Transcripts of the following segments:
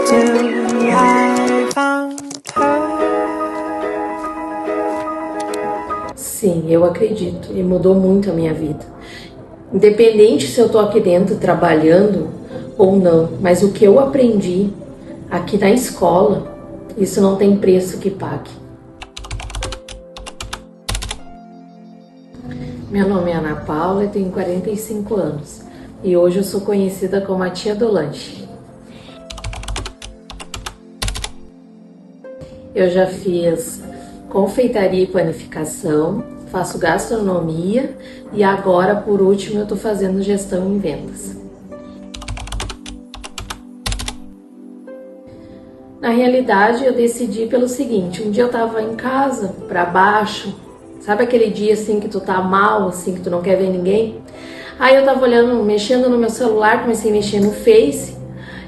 till I found her. Sim, eu acredito. E mudou muito a minha vida. Independente se eu tô aqui dentro trabalhando ou não, mas o que eu aprendi aqui na escola, isso não tem preço que pague. Meu nome é Ana Paula e tenho 45 anos. E hoje eu sou conhecida como a tia do lanche. Eu já fiz confeitaria e panificação, faço gastronomia e agora, por último, eu tô fazendo gestão em vendas. Na realidade, eu decidi pelo seguinte: um dia eu tava em casa, pra baixo, sabe aquele dia assim que tu tá mal, assim, que tu não quer ver ninguém? Aí eu tava olhando, mexendo no meu celular, comecei a mexer no Face,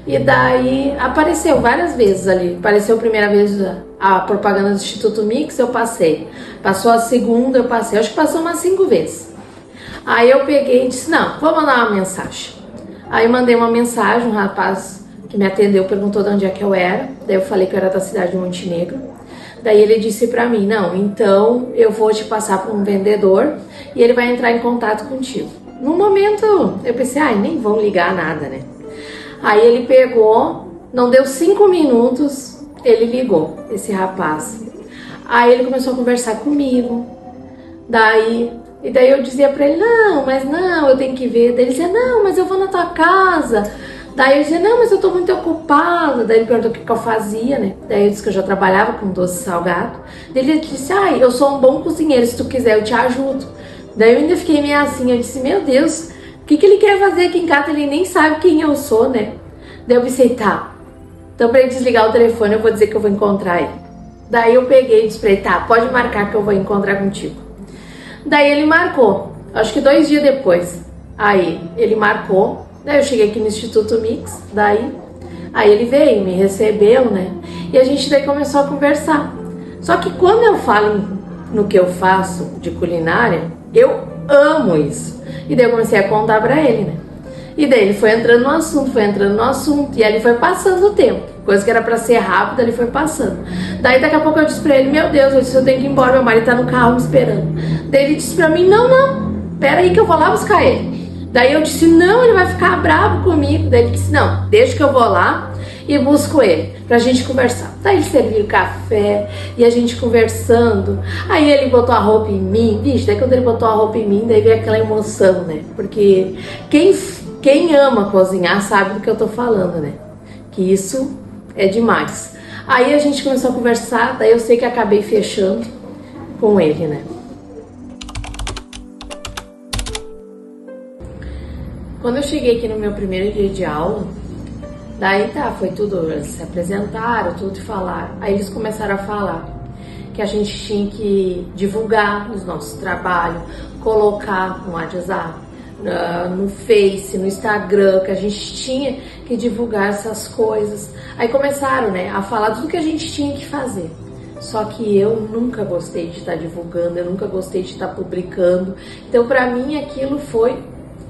e daí apareceu várias vezes ali. Apareceu a primeira vez a propaganda do Instituto Mix, eu passei. Passou a segunda, eu passei. Acho que passou umas 5 vezes. Aí eu peguei e disse, não, vou mandar uma mensagem. Aí eu mandei uma mensagem, um rapaz que me atendeu perguntou de onde é que eu era. Daí eu falei que eu era da cidade de Montenegro. Daí ele disse pra mim, não, então eu vou te passar para um vendedor e ele vai entrar em contato contigo. No momento eu pensei, nem vão ligar nada, né? Aí ele pegou, não deu 5 minutos, ele ligou, esse rapaz. Aí ele começou a conversar comigo. Daí eu dizia pra ele, não, mas não, eu tenho que ver. Daí ele dizia, não, mas eu vou na tua casa. Daí eu dizia, não, mas eu tô muito ocupada. Daí ele perguntou o que eu fazia, né? Daí eu disse que eu já trabalhava com doce salgado. Daí ele disse, eu sou um bom cozinheiro, se tu quiser eu te ajudo. Daí eu ainda fiquei meio assim, eu disse, meu Deus, o que ele quer fazer aqui em casa? Ele nem sabe quem eu sou, né? Daí eu pensei, tá, então pra ele desligar o telefone eu vou dizer que eu vou encontrar ele. Daí eu peguei e disse pra ele, tá, pode marcar que eu vou encontrar contigo. Daí ele marcou, acho que 2 dias depois. Aí ele marcou, daí eu cheguei aqui no Instituto Mix, aí ele veio, me recebeu, né? E a gente daí começou a conversar. Só que quando eu falo no que eu faço de culinária, eu amo isso. E daí eu comecei a contar pra ele, né? E daí ele foi entrando no assunto, e aí ele foi passando o tempo. Coisa que era pra ser rápida, ele foi passando. Daí daqui a pouco eu disse pra ele, meu Deus, eu disse, eu tenho que ir embora, meu marido tá no carro me esperando. Daí ele disse pra mim, não, pera aí que eu vou lá buscar ele. Daí eu disse, não, ele vai ficar bravo comigo. Daí ele disse, não, deixa que eu vou lá e busco ele, pra gente conversar. Daí ele serviu café e a gente conversando. Aí ele botou a roupa em mim, bicho, daí quando ele botou a roupa em mim, daí veio aquela emoção, né? Porque quem ama cozinhar sabe do que eu tô falando, né? Que isso é demais. Aí a gente começou a conversar, daí eu sei que acabei fechando com ele, né? Quando eu cheguei aqui no meu primeiro dia de aula, daí foi tudo, eles se apresentaram, tudo falaram. Aí eles começaram a falar que a gente tinha que divulgar os nossos trabalhos, colocar no WhatsApp, no Face, no Instagram, que a gente tinha que divulgar essas coisas. Aí começaram, né, a falar tudo que a gente tinha que fazer. Só que eu nunca gostei de estar divulgando, eu nunca gostei de estar publicando. Então, pra mim, aquilo foi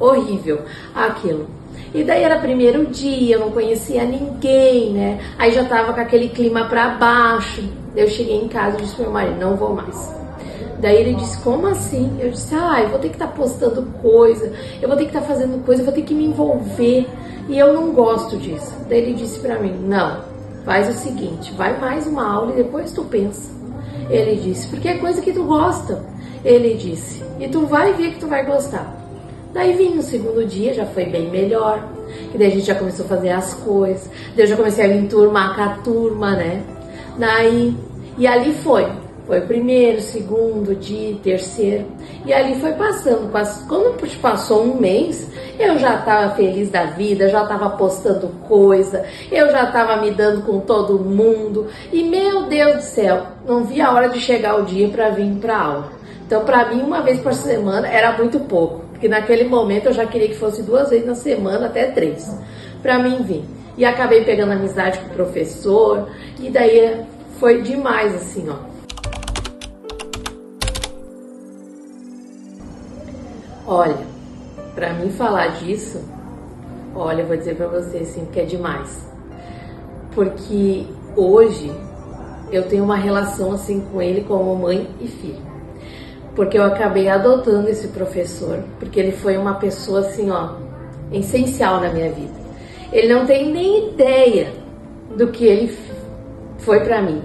horrível, aquilo. E daí era primeiro dia, eu não conhecia ninguém, né? Aí já tava com aquele clima pra baixo. Eu cheguei em casa e disse pro meu marido, não vou mais. Daí ele disse, como assim? Eu disse, eu vou ter que estar postando coisa, eu vou ter que estar fazendo coisa, eu vou ter que me envolver. E eu não gosto disso. Daí ele disse pra mim, não, faz o seguinte, vai mais uma aula e depois tu pensa. Ele disse, porque é coisa que tu gosta. Ele disse, e tu vai ver que tu vai gostar. Daí vim no segundo dia, já foi bem melhor. E daí a gente já começou a fazer as coisas. Daí eu já comecei a me enturmar com a turma, né? E ali foi o primeiro, segundo dia, terceiro. E ali foi passando. Quando passou um mês, eu já estava feliz da vida, já estava postando coisa, eu já estava me dando com todo mundo. E meu Deus do céu, não vi a hora de chegar o dia para vir para aula. Então, para mim, uma vez por semana era muito pouco. Porque naquele momento eu já queria que fosse 2 vezes na semana, até 3, para mim vir. E acabei pegando amizade com o professor, e daí foi demais, assim, ó. Olha, pra mim falar disso, olha, eu vou dizer pra você, assim, que é demais. porque hoje eu tenho uma relação assim com ele como mãe e filho. Porque eu acabei adotando esse professor, porque ele foi uma pessoa assim, ó, essencial na minha vida. Ele não tem nem ideia do que ele foi pra mim.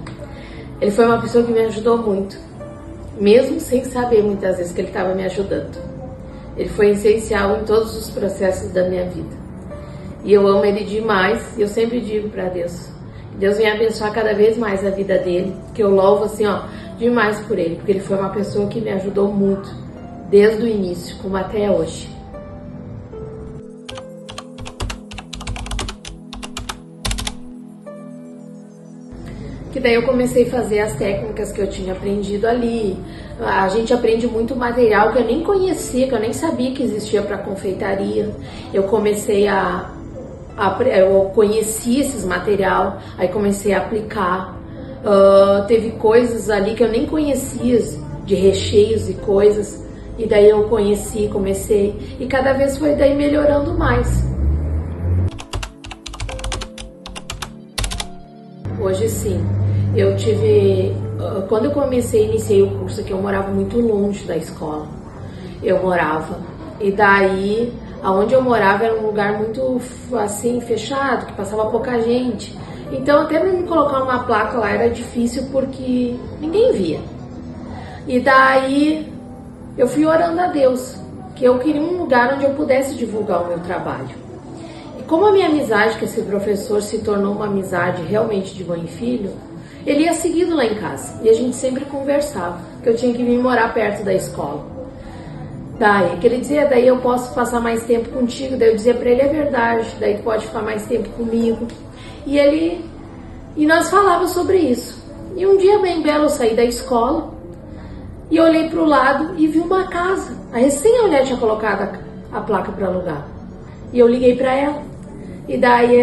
Ele foi uma pessoa que me ajudou muito, mesmo sem saber muitas vezes que ele estava me ajudando. Ele foi essencial em todos os processos da minha vida. E eu amo ele demais, e eu sempre digo pra Deus, que Deus venha abençoar cada vez mais a vida dele, que eu louvo assim, ó, demais por ele, porque ele foi uma pessoa que me ajudou muito, desde o início, como até hoje. Que daí eu comecei a fazer as técnicas que eu tinha aprendido ali. A gente aprende muito material que eu nem conhecia, que eu nem sabia que existia para confeitaria. Eu comecei eu conheci esses material, aí comecei a aplicar. Teve coisas ali que eu nem conhecia, de recheios e coisas, e daí eu comecei, e cada vez foi daí melhorando mais. Hoje sim, eu tive, quando eu iniciei o curso aqui, eu morava muito longe da escola, e daí, aonde eu morava era um lugar muito assim, fechado, que passava pouca gente, então até para me colocar uma placa lá era difícil porque ninguém via, e daí eu fui orando a Deus, que eu queria um lugar onde eu pudesse divulgar o meu trabalho. Como a minha amizade com esse professor se tornou uma amizade realmente de mãe e filho, ele ia seguido lá em casa e a gente sempre conversava, que eu tinha que vir morar perto da escola. Daí, que ele dizia, daí eu posso passar mais tempo contigo, daí eu dizia pra ele, é verdade, daí tu pode ficar mais tempo comigo. E nós falávamos sobre isso. E um dia bem belo eu saí da escola e olhei pro lado e vi uma casa. A recém a mulher tinha colocado a placa para alugar. E eu liguei pra ela. E daí,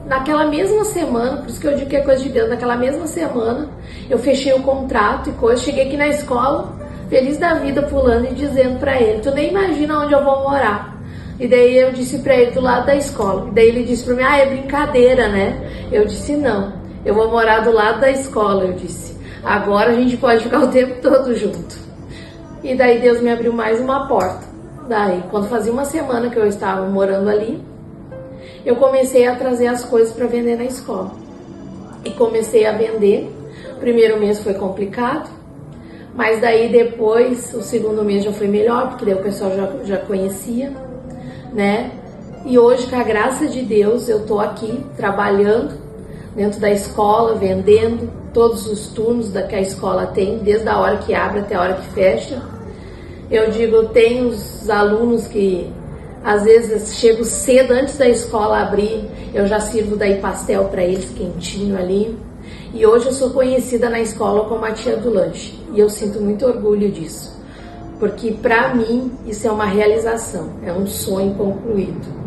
naquela mesma semana, por isso que eu digo que é coisa de Deus, naquela mesma semana, eu fechei o contrato e coisa, cheguei aqui na escola, feliz da vida, pulando e dizendo pra ele, tu nem imagina onde eu vou morar. E daí eu disse pra ele, do lado da escola. E daí ele disse pra mim, é brincadeira, né? Eu disse, não, eu vou morar do lado da escola, eu disse. Agora a gente pode ficar o tempo todo junto. E daí Deus me abriu mais uma porta. Daí, quando fazia uma semana que eu estava morando ali, eu comecei a trazer as coisas para vender na escola. E comecei a vender. O primeiro mês foi complicado, mas daí depois, o segundo mês já foi melhor, porque daí o pessoal já conhecia, né? E hoje, com a graça de Deus, eu tô aqui trabalhando dentro da escola, vendendo todos os turnos que a escola tem, desde a hora que abre até a hora que fecha. Eu digo, tem os alunos que às vezes chego cedo antes da escola abrir, eu já sirvo daí pastel para eles quentinho ali. E hoje eu sou conhecida na escola como a tia do lanche. E eu sinto muito orgulho disso. Porque para mim isso é uma realização, é um sonho concluído.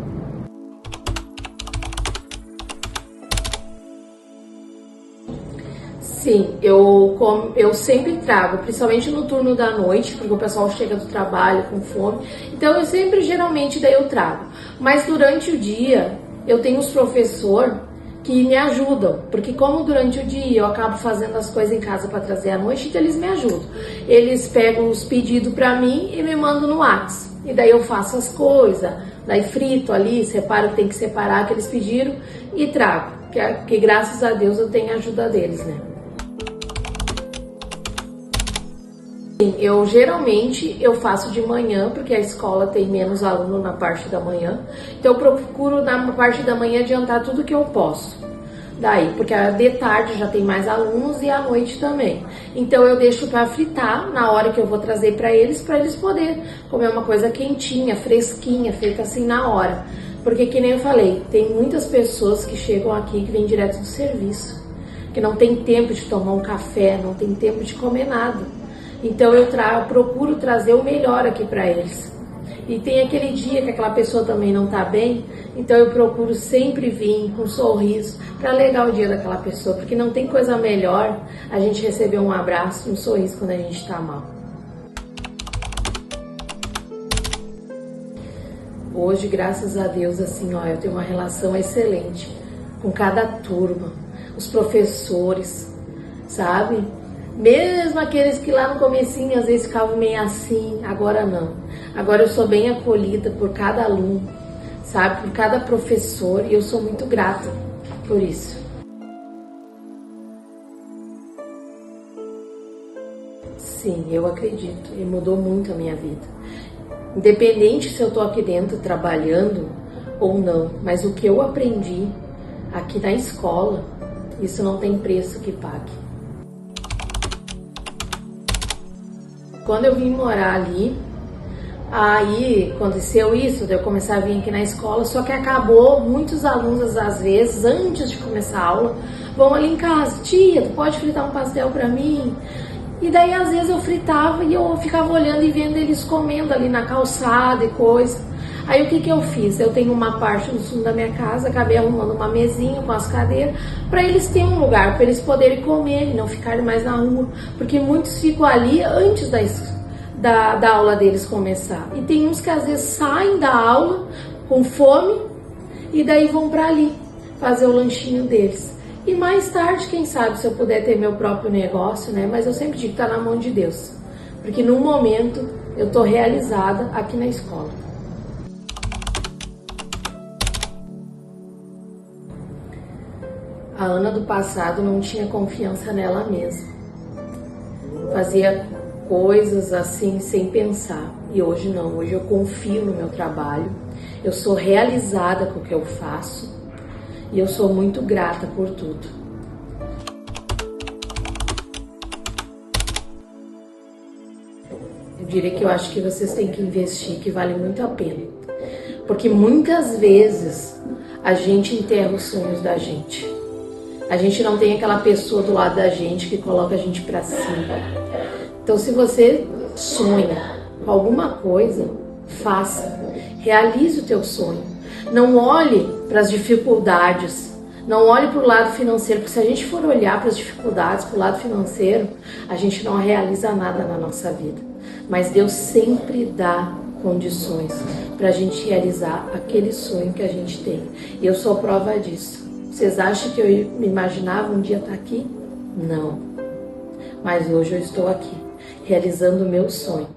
Sim, eu sempre trago, principalmente no turno da noite, porque o pessoal chega do trabalho com fome. Então eu sempre, geralmente, daí eu trago. Mas durante o dia, eu tenho os professores que me ajudam. Porque como durante o dia eu acabo fazendo as coisas em casa para trazer à noite, então eles me ajudam. Eles pegam os pedidos para mim e me mandam no WhatsApp. E daí eu faço as coisas, daí frito ali, separo o que tem que separar que eles pediram e trago. Que graças a Deus eu tenho a ajuda deles, né? Eu geralmente faço de manhã, porque a escola tem menos aluno na parte da manhã, então eu procuro na parte da manhã adiantar tudo que eu posso. Daí, porque de tarde já tem mais alunos e à noite também. Então eu deixo para fritar na hora que eu vou trazer para eles poderem comer uma coisa quentinha, fresquinha, feita assim na hora. Porque que nem eu falei, tem muitas pessoas que chegam aqui que vêm direto do serviço, que não tem tempo de tomar um café, não tem tempo de comer nada. Então eu procuro trazer o melhor aqui para eles. E tem aquele dia que aquela pessoa também não tá bem, então eu procuro sempre vir com um sorriso para alegrar o dia daquela pessoa, porque não tem coisa melhor a gente receber um abraço, um sorriso quando a gente tá mal. Hoje, graças a Deus, assim, ó, eu tenho uma relação excelente com cada turma. os professores, sabe? Mesmo aqueles que lá no comecinho às vezes ficavam meio assim, agora não. Agora eu sou bem acolhida por cada aluno, sabe? Por cada professor, e eu sou muito grata por isso. Sim, eu acredito, e mudou muito a minha vida. Independente se eu tô aqui dentro trabalhando ou não, mas o que eu aprendi aqui na escola, isso não tem preço que pague. Quando eu vim morar ali, aí aconteceu isso, de eu começar a vir aqui na escola, só que acabou, muitos alunos às vezes, antes de começar a aula, vão ali em casa, tia, tu pode fritar um pastel pra mim? E daí às vezes eu fritava e eu ficava olhando e vendo eles comendo ali na calçada e coisa. Aí o que eu fiz? Eu tenho uma parte no fundo da minha casa, acabei arrumando uma mesinha com as cadeiras, para eles terem um lugar, para eles poderem comer e não ficarem mais na rua. Porque muitos ficam ali antes da aula deles começar. E tem uns que às vezes saem da aula com fome e daí vão para ali fazer o lanchinho deles. E mais tarde, quem sabe, se eu puder ter meu próprio negócio, né? Mas eu sempre digo que tá na mão de Deus. Porque no momento eu tô realizada aqui na escola. A Ana do passado não tinha confiança nela mesma. Fazia coisas assim sem pensar. E hoje não, hoje eu confio no meu trabalho. Eu sou realizada com o que eu faço. E eu sou muito grata por tudo. Eu diria que eu acho que vocês têm que investir, que vale muito a pena. Porque muitas vezes a gente enterra os sonhos da gente. A gente não tem aquela pessoa do lado da gente que coloca a gente pra cima. Então, se você sonha com alguma coisa, faça. Realize o teu sonho. Não olhe para as dificuldades. Não olhe para o lado financeiro. Porque se a gente for olhar para as dificuldades, para o lado financeiro, a gente não realiza nada na nossa vida. Mas Deus sempre dá condições para a gente realizar aquele sonho que a gente tem. E eu sou prova disso. Vocês acham que eu me imaginava um dia estar aqui? Não. Mas hoje eu estou aqui, realizando o meu sonho.